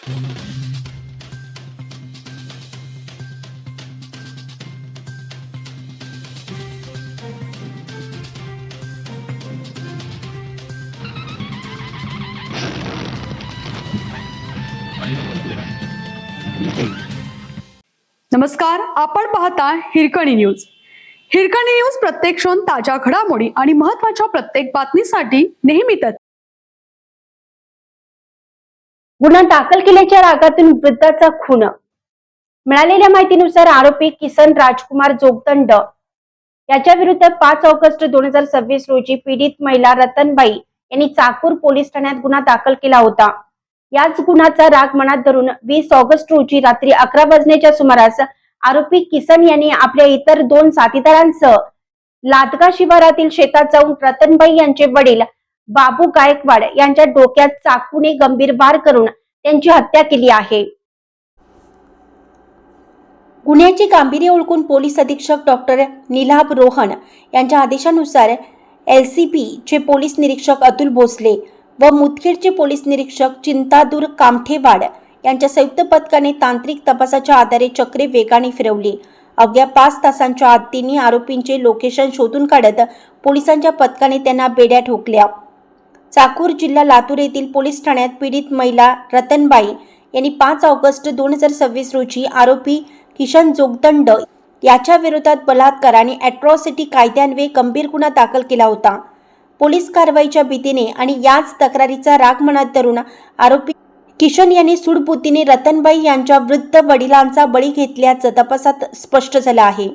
नमस्कार, आपण पाहता हिरकणी न्यूज. हिरकणी न्यूज प्रत्येक क्षण ताज्या घडामोडी आणि महत्त्वाच्या प्रत्येक बातमीसाठी नेहमी तत्पर. गुन्हा दाखल केल्याच्या रागातून वृद्धाचा खून. मिळालेल्या माहितीनुसार आरोपी किसन राजकुमार जोगदंड याच्या विरुद्ध 5 ऑगस्ट 2026 रोजी पीडित महिला रतनबाई यांनी चाकूर पोलीस ठाण्यात गुन्हा दाखल केला होता. याच गुन्ह्याचा राग मनात धरून 20 ऑगस्ट रोजी रात्री 11 वाजण्याच्या सुमारास आरोपी किसन यांनी आपल्या इतर 2 साथीदारांसह लादगा शिवारातील शेतात जाऊन रतनबाई यांचे वडील बाबू गायकवाड यांच्या डोक्यात चाकूने गंभीर वार करून त्यांची हत्या केली आहे. गुन्ह्याचे गांभीर्य ओळखून पोलीस अधीक्षक डॉक्टर निलाभ रोहन यांच्या आदेशानुसार LCP चे पोलीस निरीक्षक अतुल भोसले व मुदखेडचे पोलीस निरीक्षक चिंतादूर कामठेवाड यांच्या संयुक्त पथकाने तांत्रिक तपासाच्या आधारे चक्रे वेगाने फिरवली. अवघ्या 5 तासांच्या आत तिन्ही आरोपींचे लोकेशन शोधून काढत पोलिसांच्या पथकाने त्यांना बेड्या ठोकल्या. चाकूर जिल्हा लातूर येथील पोलीस ठाण्यात पीडित महिला रतनबाई यांनी 5 ऑगस्ट 2026 रोजी आरोपी किसन जोगदंड याच्या विरोधात बलात्कार आणि अॅट्रॉसिटी कायद्यान्वये गंभीर गुन्हा दाखल केला होता. पोलीस कारवाईच्या भीतीने आणि याच तक्रारीचा राग मनात धरून आरोपी किशन यांनी सूडबुद्धीने रतनबाई यांच्या वृद्ध वडिलांचा बळी घेतल्याचं तपासात स्पष्ट झालं आहे.